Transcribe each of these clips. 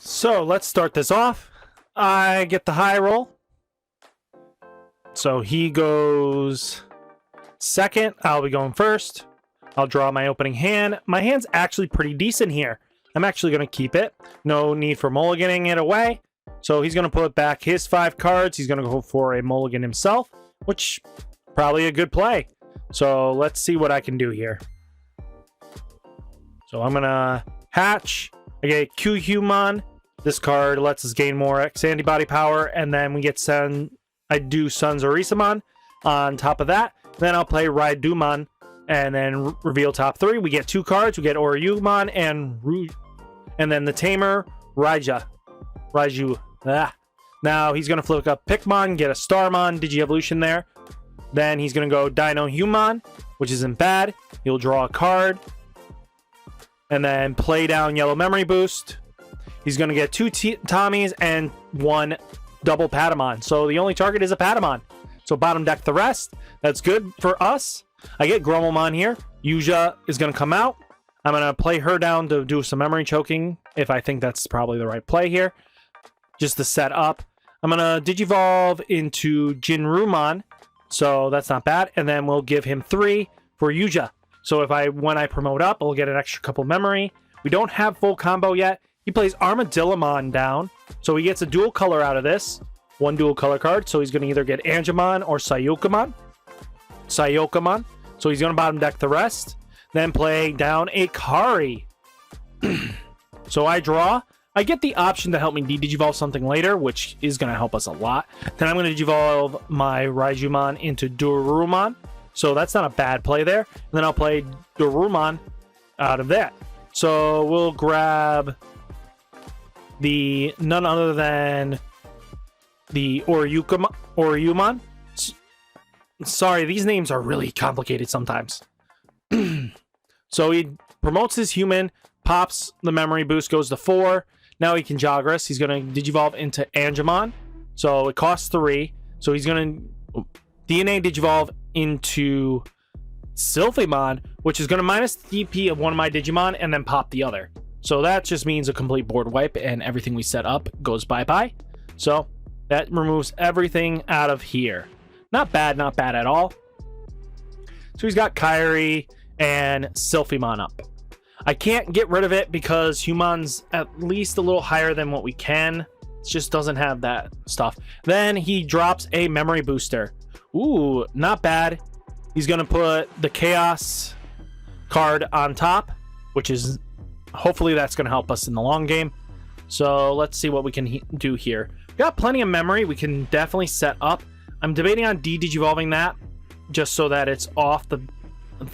So let's start this off. I get the high roll. So he goes second. I'll be going first. I'll draw my opening hand. My hand's actually pretty decent here. I'm actually going to keep it. No need for mulliganing it away. So he's going to put back his 5 cards. He's going to go for a mulligan himself, which probably a good play. So let's see what I can do here. So I'm going to hatch. I get Q-Human. This card lets us gain more X antibody power. And then we get I do Sun's Orisamon on top of that. Then I'll play Ridemyavatar and then reveal top 3. We get 2 cards. We get Oriyumon and then the Tamer Raiju. Now he's going to flip up Pikmon, get a Starmon, Digi-Evolution there. Then he's going to go Dino-Human, which isn't bad. He'll draw a card. And then play down Yellow Memory Boost. He's going to get 2 Tommies and 1 double Patamon. So the only target is a Patamon. So bottom deck the rest. That's good for us. I get Gromomon here. Yuja is going to come out. I'm going to play her down to do some memory choking if I think that's probably the right play here. Just to set up. I'm going to Digivolve into Jinrumon. So that's not bad. And then we'll give him 3 for Yuja. So when I promote up, I'll get an extra couple memory. We don't have full combo yet. He plays Armadillomon down. So he gets a dual color out of this. 1 dual color card. So he's going to either get Angemon or Sayokamon. So he's going to bottom deck the rest. Then play down a Kari. So I draw. I get the option to help me Digivolve something later, which is going to help us a lot. Then I'm going to Digivolve my Raijumon into Dorumon. So that's not a bad play there. And then I'll play Dorumon out of that. So we'll grab none other than the Oriyumon. Sorry, these names are really complicated sometimes. So he promotes his human, pops the memory boost, goes to 4. Now he can Jagras. He's going to Digivolve into Angemon. So it costs 3. So he's going to DNA Digivolve into Sylphimon, which is going to minus the DP of one of my Digimon and then pop the other. So that just means a complete board wipe and everything we set up goes bye-bye. So that removes everything out of here. Not bad at all. So he's got Kairi and Sylphimon up. I can't get rid of it because Human's at least a little higher than what we can. It just doesn't have that stuff. Then he drops a memory booster. Ooh, not bad. He's going to put the Chaos card on top, which is hopefully that's going to help us in the long game. So let's see what we can do here. We got plenty of memory. We can definitely set up. I'm debating on Digivolving that just so that it's off the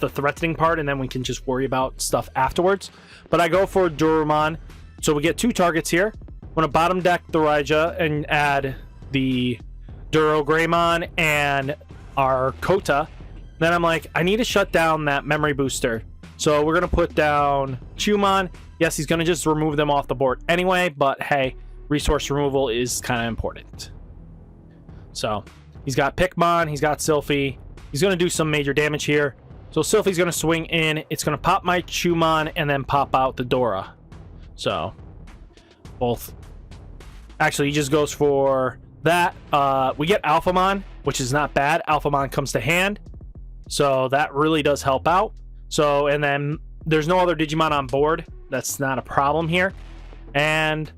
threatening part and then we can just worry about stuff afterwards. But I go for Dorumon. So we get 2 targets here. I'm going to bottom deck the Raija and add the Yellow Wargreymon and our Kota. Then I'm like, I need to shut down that memory booster. So we're going to put down Chumon. Yes, he's going to just remove them off the board anyway, but hey, resource removal is kind of important. So he's got Pikmon, he's got Sylphie. He's going to do some major damage here. So Sylphie's going to swing in. It's going to pop my Chumon and then pop out the Dora. So both. Actually, he just goes for that. We get Alphamon, which is not bad. Alphamon comes to hand. So that really does help out. So, and then there's no other Digimon on board. That's not a problem here. And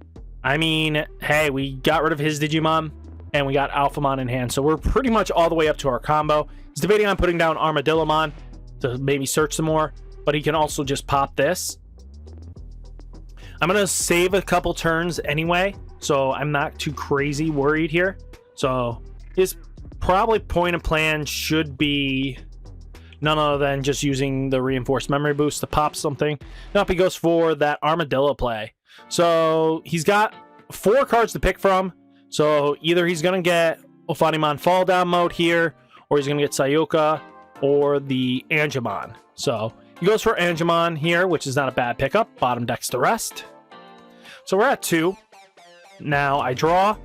I mean, hey, we got rid of his Digimon and we got Alphamon in hand. So we're pretty much all the way up to our combo. He's debating on putting down Armadillomon to maybe search some more, but he can also just pop this. I'm going to save a couple turns anyway, so I'm not too crazy worried here. So his probably point of plan should be none other than just using the reinforced memory boost to pop something. Nope, he goes for that Armadillo play. So he's got 4 cards to pick from. So either he's going to get Ophanimon fall down mode here, or he's going to get Sayoka or the Angemon. So he goes for Angemon here, which is not a bad pickup. Bottom decks the rest. So we're at 2. Now I draw.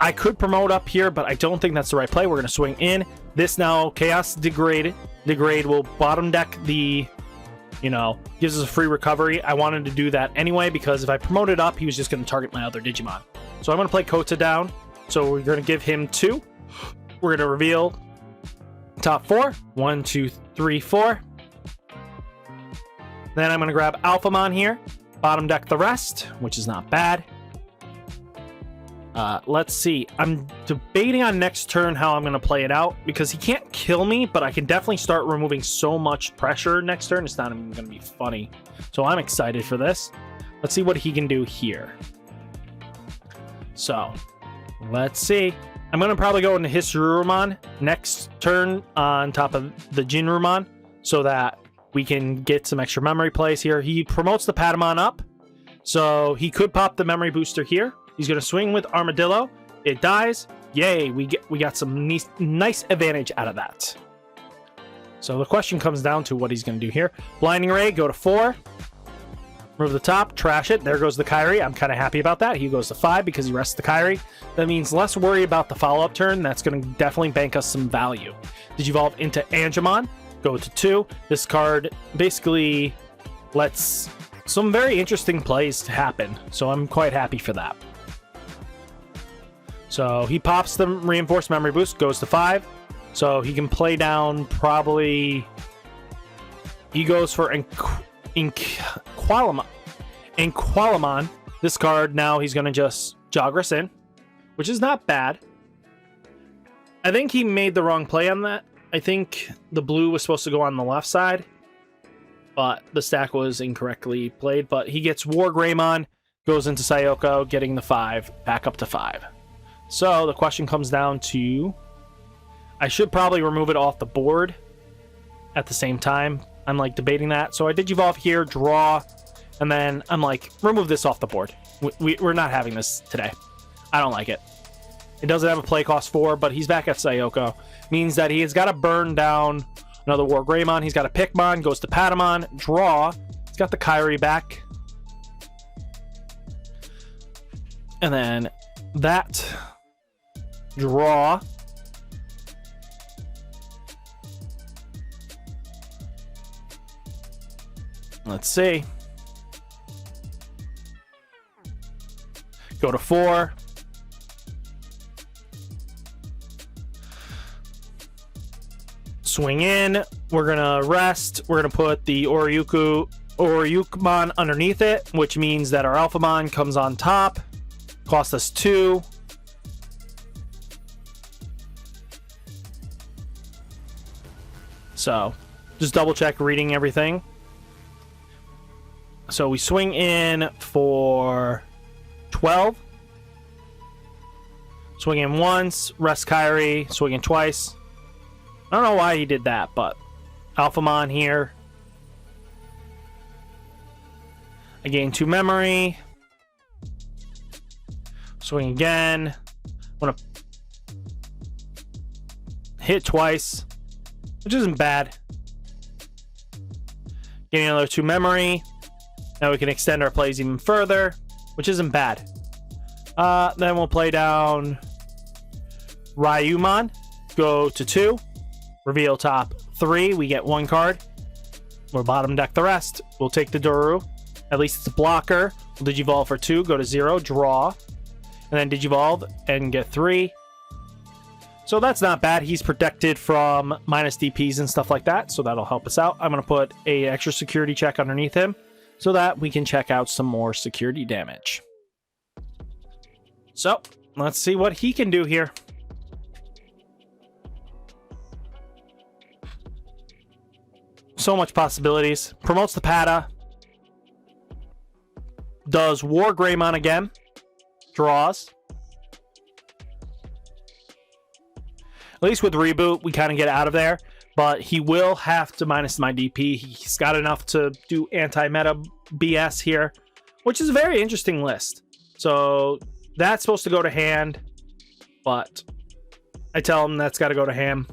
I could promote up here, but I don't think that's the right play. We're going to swing in. This now, Chaos Degrade will bottom deck the you know, gives us a free recovery. I wanted to do that anyway because if I promoted up, he was just going to target my other Digimon. So I'm going to play Kota down. So we're going to give him 2. We're going to reveal top 4. 1, 2, 3, 4. Then I'm going to grab Alphamon here. Bottom deck the rest, which is not bad. Let's see. I'm debating on next turn how I'm going to play it out because he can't kill me, but I can definitely start removing so much pressure next turn. It's not even going to be funny. So I'm excited for this. Let's see what he can do here. So let's see. I'm going to probably go into Hisarurumon next turn on top of the Jinrumon so that we can get some extra memory plays here. He promotes the Patamon up, so he could pop the memory booster here. He's going to swing with Armadillo. It dies. Yay, we got some nice advantage out of that. So the question comes down to what he's going to do here. Blinding Ray, go to 4. Remove the top, trash it. There goes the Kyrie. I'm kind of happy about that. He goes to 5 because he rests the Kyrie. That means less worry about the follow-up turn. That's going to definitely bank us some value. Digivolve into Angemon. Go to 2. This card basically lets some very interesting plays happen. So I'm quite happy for that. So he pops the Reinforced Memory Boost, goes to 5. So he can play down probably... He goes for Inqualamon. This card, now he's going to just Jogress in, which is not bad. I think he made the wrong play on that. I think the blue was supposed to go on the left side, but the stack was incorrectly played. But he gets Wargreymon, goes into Sayoko, getting the 5, back up to 5. So the question comes down to... I should probably remove it off the board at the same time. I'm like debating that. So I Digivolve here, draw, and then I'm like, remove this off the board. We're not having this today. I don't like it. It doesn't have a play cost 4, but he's back at Sayoko. Means that he has got to burn down another Wargreymon. He's got a Pikmon, goes to Patamon, draw. He's got the Kyrie back. And then that draw. Let's see. Go to 4. Swing in. We're gonna rest. We're gonna put the Oryukumon underneath it, which means that our Alphamon comes on top. Cost us 2. So, just double check reading everything. So we swing in for 12. Swing in once, rest Kyrie, swing in twice. I don't know why he did that, but Alphamon here. I gain 2 memory. Swing again. I'm gonna hit twice, which isn't bad. Getting another 2 memory. Now we can extend our plays even further, which isn't bad. Then we'll play down Ryumon. Go to 2. Reveal top 3. We get 1 card. We'll bottom deck the rest. We'll take the Doru. At least it's a blocker. We'll Digivolve for 2. Go to 0. Draw. And then Digivolve and get 3. So that's not bad. He's protected from minus DPs and stuff like that. So that'll help us out. I'm going to put a extra security check underneath him, so that we can check out some more security damage. So, let's see what he can do here. So much possibilities. Promotes the Pata. Does Wargreymon again. Draws. At least with Reboot, we kind of get out of there. But he will have to minus my DP. He's got enough to do anti-meta BS here, which is a very interesting list. So that's supposed to go to hand, but I tell him that's got to go to ham.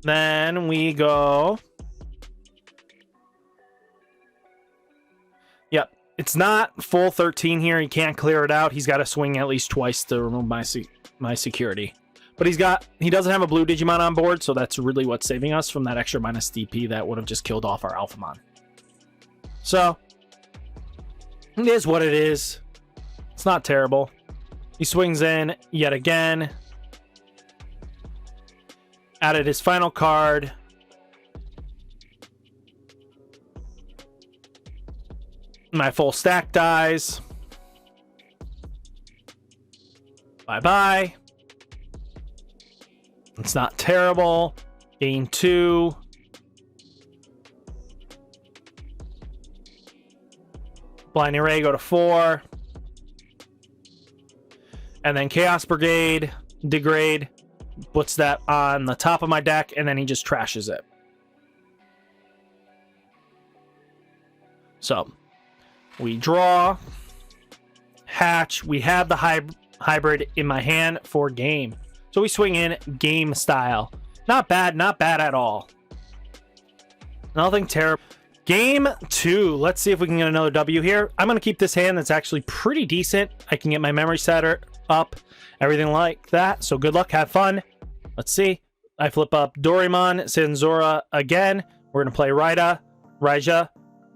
Then we go... Yep, it's not full 13 here. He can't clear it out. He's got to swing at least twice to remove my security. But he doesn't have a blue Digimon on board, so that's really what's saving us from that extra minus DP that would have just killed off our Alphamon. So, it is what it is. It's not terrible. He swings in yet again. Added his final card. My full stack dies. Bye-bye. It's not terrible. Gain 2. Blinding Ray go to 4. And then Chaos Brigade, degrade, puts that on the top of my deck, and then he just trashes it. So, we draw, hatch, we have the hybrid in my hand for game. So we swing in game style. Not bad at all. Nothing terrible. Game 2. Let's see if we can get another W here. I'm going to keep this hand that's actually pretty decent. I can get my memory setter up, everything like that. So good luck, have fun. Let's see. I flip up Doraemon, Sanzora again. We're going to play Raija.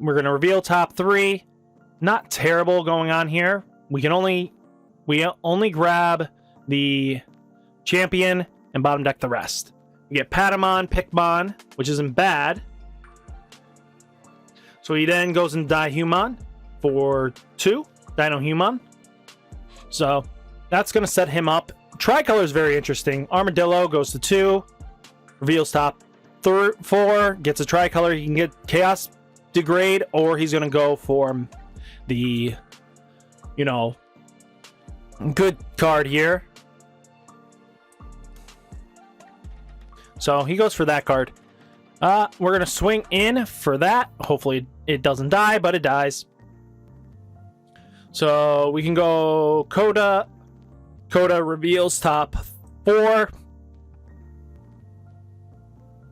We're going to reveal top 3. Not terrible going on here. We only grab the champion and bottom deck the rest. We get Patamon, Pikmon, which isn't bad. So he then goes into Dihumon for 2. Dino-Human. So that's going to set him up. Tricolor is very interesting. Armadillo goes to 2. Reveals top 4. Gets a Tricolor. He can get Chaos Degrade, or he's going to go for the, good card here. So he goes for that card. We're going to swing in for that. Hopefully it doesn't die, but it dies. So we can go Coda. Coda reveals top 4.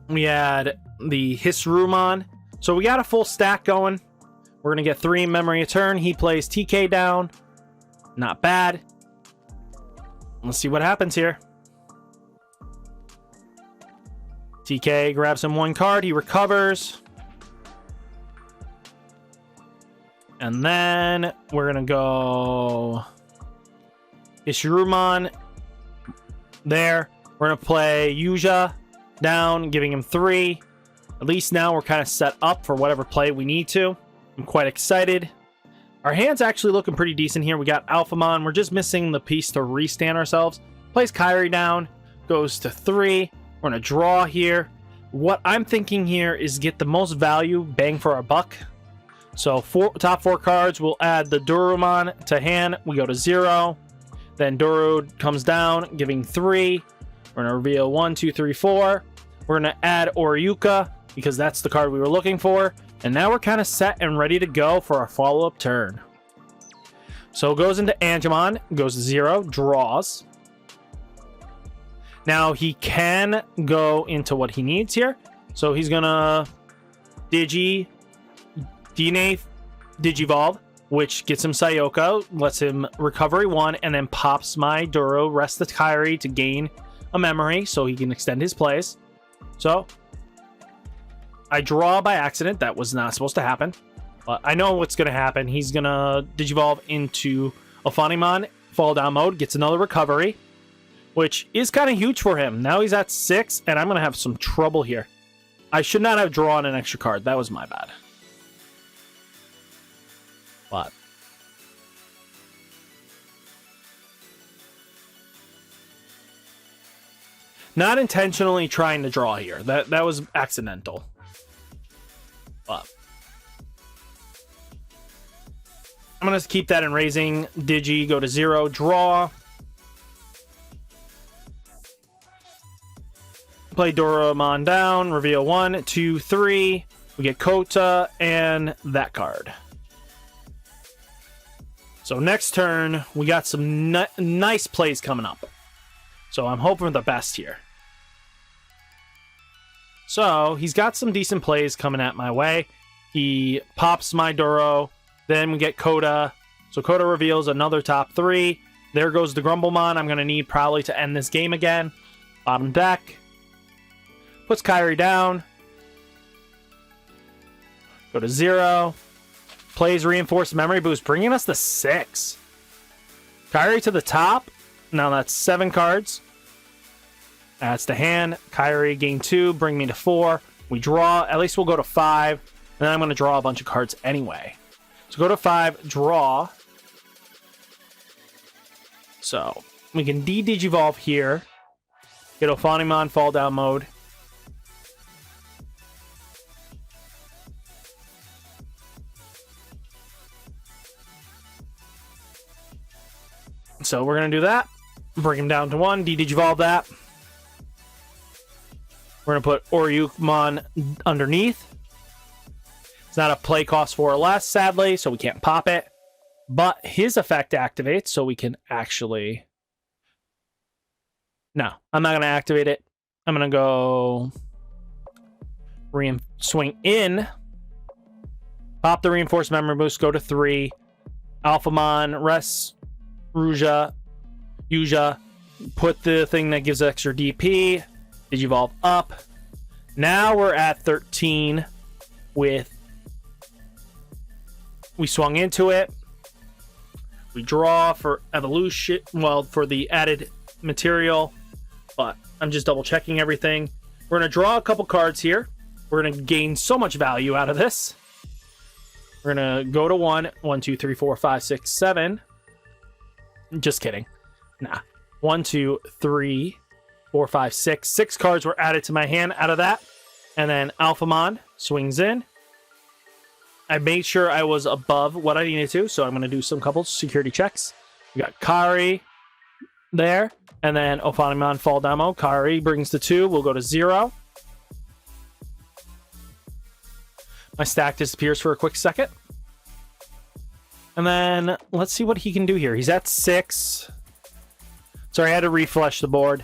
We had the Hisrumon. So we got a full stack going. We're going to get 3 memory a turn. He plays TK down. Not bad. Let's see what happens here. TK grabs him 1 card. He recovers. And then we're going to go Ishirumon there. We're going to play Yuja down, giving him 3. At least now we're kind of set up for whatever play we need to. I'm quite excited. Our hand's actually looking pretty decent here. We got Alphamon. We're just missing the piece to restand ourselves. Plays Kyrie down. Goes to 3. We're going to draw here. What I'm thinking here is get the most value, bang for our buck. So top 4 cards, we'll add the Durumon to hand. We go to 0. Then Duru comes down, giving 3. We're going to reveal 1, 2, 3, 4. We're going to add Oriuka, because that's the card we were looking for. And now we're kind of set and ready to go for our follow-up turn. So it goes into Angemon, goes to 0, draws. Now he can go into what he needs here. So he's going to Digivolve, which gets him Sayoko, lets him recovery 1, and then pops my Duro, rest the Kyrie to gain a memory so he can extend his plays. So I draw by accident. That was not supposed to happen. But I know what's going to happen. He's going to Digivolve into Alphamon, fall down mode, gets another recovery, which is kind of huge for him. Now he's at 6, and I'm going to have some trouble here. I should not have drawn an extra card. That was my bad. But not intentionally trying to draw here. That was accidental. But I'm going to keep that in raising. Digi, go to 0, draw. Play Doraemon down, reveal 1, 2, 3. We get Kota and that card. So next turn, we got some nice plays coming up. So I'm hoping for the best here. So he's got some decent plays coming at my way. He pops my Duro. Then we get Coda. So Coda reveals another top 3. There goes the Grumblemon I'm going to need probably to end this game again. Bottom deck. Puts Kyrie down. Go to 0. Plays Reinforced Memory Boost, bringing us to 6. Kyrie to the top. Now that's 7 cards. That's the hand. Kyrie gain 2, bring me to 4. We draw. At least we'll go to 5. And then I'm going to draw a bunch of cards anyway. So go to 5, draw. So we can Digivolve here. Get Alphamon fall down mode. So we're going to do that. Bring him down to 1. Digivolve that. We're going to put Oryukumon underneath. It's not a play cost 4 or less, sadly, so we can't pop it. But his effect activates, so we can actually... No, I'm not going to activate it. I'm going to go... swing in. Pop the Reinforced Memory Boost, go to 3. Alphamon, rest... Yuja, put the thing that gives extra DP, Digivolve up. Now we're at 13 with... We swung into it. We draw for evolution, well, for the added material, but I'm just double checking everything. We're going to draw a couple cards here. We're going to gain so much value out of this. We're going to go to 1. 1, 2, 3, 4, 5, 6, 7. Just kidding. Nah. 1, 2, 3, 4, 5, 6. 6 cards were added to my hand out of that. And then Alphamon swings in. I made sure I was above what I needed to, so I'm going to do some couple security checks. We got Kari there. And then Alphamon fall demo. Kari brings the 2. We'll go to 0. My stack disappears for a quick second. And then let's see what he can do here. He's at 6. Sorry, I had to refresh the board.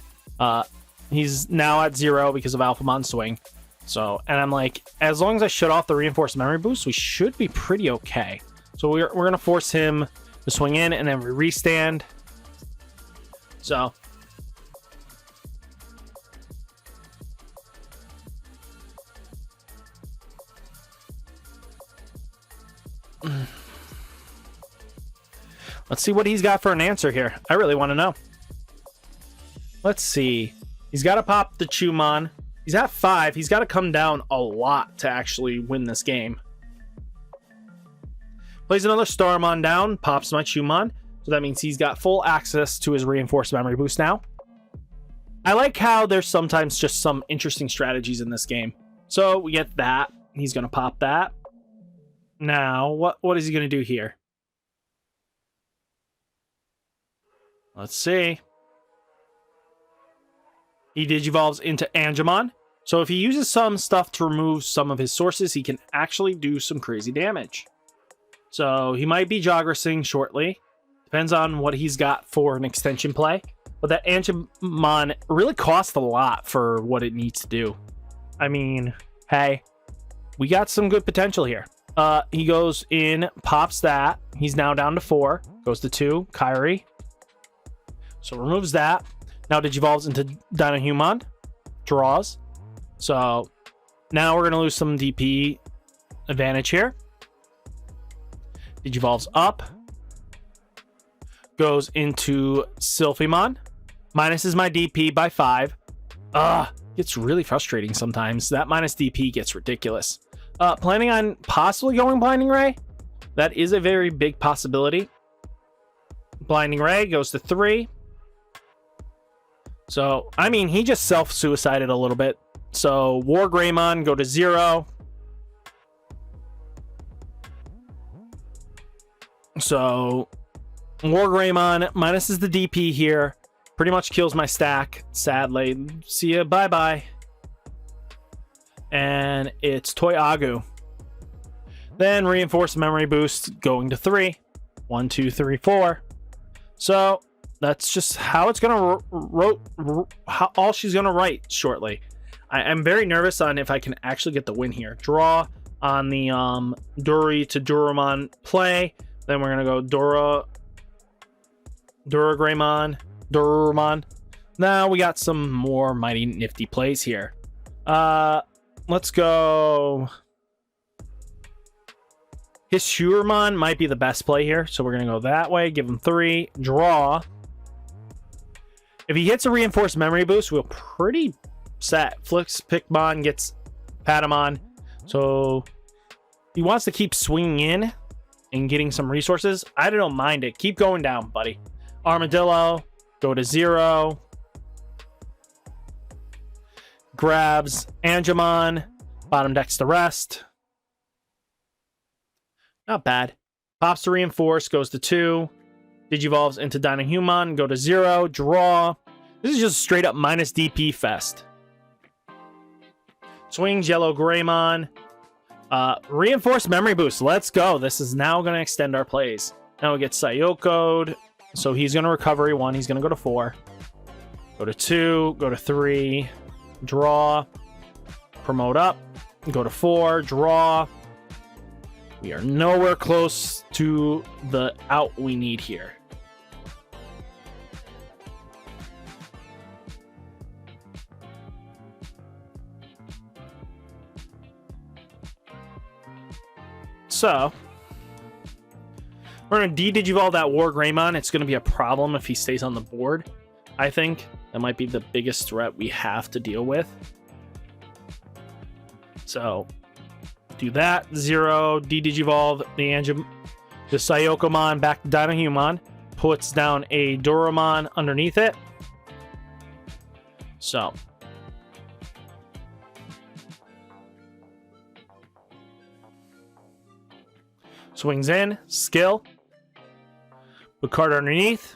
He's now at 0 because of Alphamon swing. So, and I'm like, as long as I shut off the Reinforced Memory Boost, we should be pretty okay. So we're going to force him to swing in, and then we restand. So. Let's see what he's got for an answer here. I really want to know. Let's see. He's got to pop the Chumon. He's at 5. He's got to come down a lot to actually win this game. Plays another Starmon down. Pops my Chumon. So that means he's got full access to his Reinforced Memory Boost now. I like how there's sometimes just some interesting strategies in this game. So we get that. He's going to pop that. Now, what is he going to do here? Let's see. He Digivolves into Angemon. So if he uses some stuff to remove some of his sources, he can actually do some crazy damage. So he might be Jogressing shortly. Depends on what he's got for an extension play. But that Angemon really costs a lot for what it needs to do. I mean, hey, we got some good potential here. He goes in, pops that. He's now down to 4. Goes to 2. Kyrie. So removes that. Now Digivolves into Dinohumon. Draws. So now we're going to lose some DP advantage here. Digivolves up. Goes into Sylphimon. Minuses my DP by 5. It's really frustrating sometimes. That minus DP gets ridiculous. Planning on possibly going Blinding Ray. That is a very big possibility. Blinding Ray goes to 3. So, I mean, he just self-suicided a little bit. So, Wargreymon go to 0. So, Wargreymon minuses the DP here. Pretty much kills my stack, sadly. See ya, bye-bye. And it's Toy Agu. Then Reinforced Memory Boost going to 3. 1, 2, 3, 4. So, that's just how it's gonna all she's gonna write shortly. I'm very nervous on if I can actually get the win here. Draw on the Duri to Duromon play. Then we're gonna go Duragreymon, Now we got some more mighty nifty plays here. Let's go. Hishuramon might be the best play here, so we're going to go that way. Give him 3. Draw. If he hits a reinforced memory boost, we're pretty set. Flicks Pikmon, gets Patamon. So he wants to keep swinging in and getting some resources. I don't mind it. Keep going down, buddy. Armadillo, go to 0. Grabs Angemon. Bottom decks the rest. Not bad. Pops to reinforce, goes to 2. Digivolves into Dynahuman, go to 0. Draw. This is just straight up minus DP fest. Swings Yellow Greymon. Reinforced memory boost. Let's go. This is now going to extend our plays. Now we get Sayoko'd. So he's going to recovery 1. He's going to go to 4. Go to 2. Go to 3. Draw. Promote up. Go to 4. Draw. We are nowhere close to the out we need here. So, we're going to de-digivolve that Wargreymon. It's going to be a problem if he stays on the board, I think. That might be the biggest threat we have to deal with. So, do that. 0. De-digivolve the Sayokomon back to Dynahuman. Puts down a Doramon underneath it. So, swings in, skill. Put card underneath.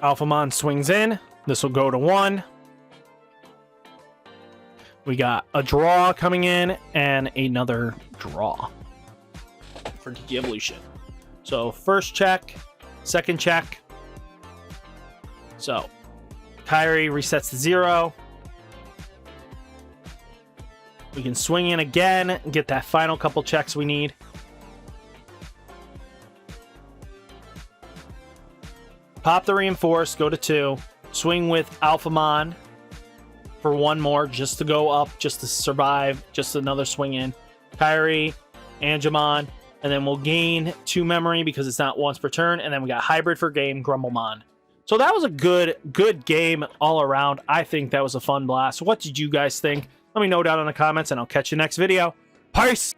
Alphamon swings in. This will go to 1. We got a draw coming in and another draw for Digi-Evolution. So first check, second check. So Kyrie resets to 0. We can swing in again and get that final couple checks we need. Pop the reinforce, go to 2. Swing with Alphamon for 1 more just to go up, just to survive. Just another swing in. Kyrie, Angemon, and then we'll gain 2 memory because it's not once per turn. And then we got hybrid for game, Grumblemon. So that was a good game all around. I think that was a fun blast. What did you guys think? Let me know down in the comments, and I'll catch you next video. Peace!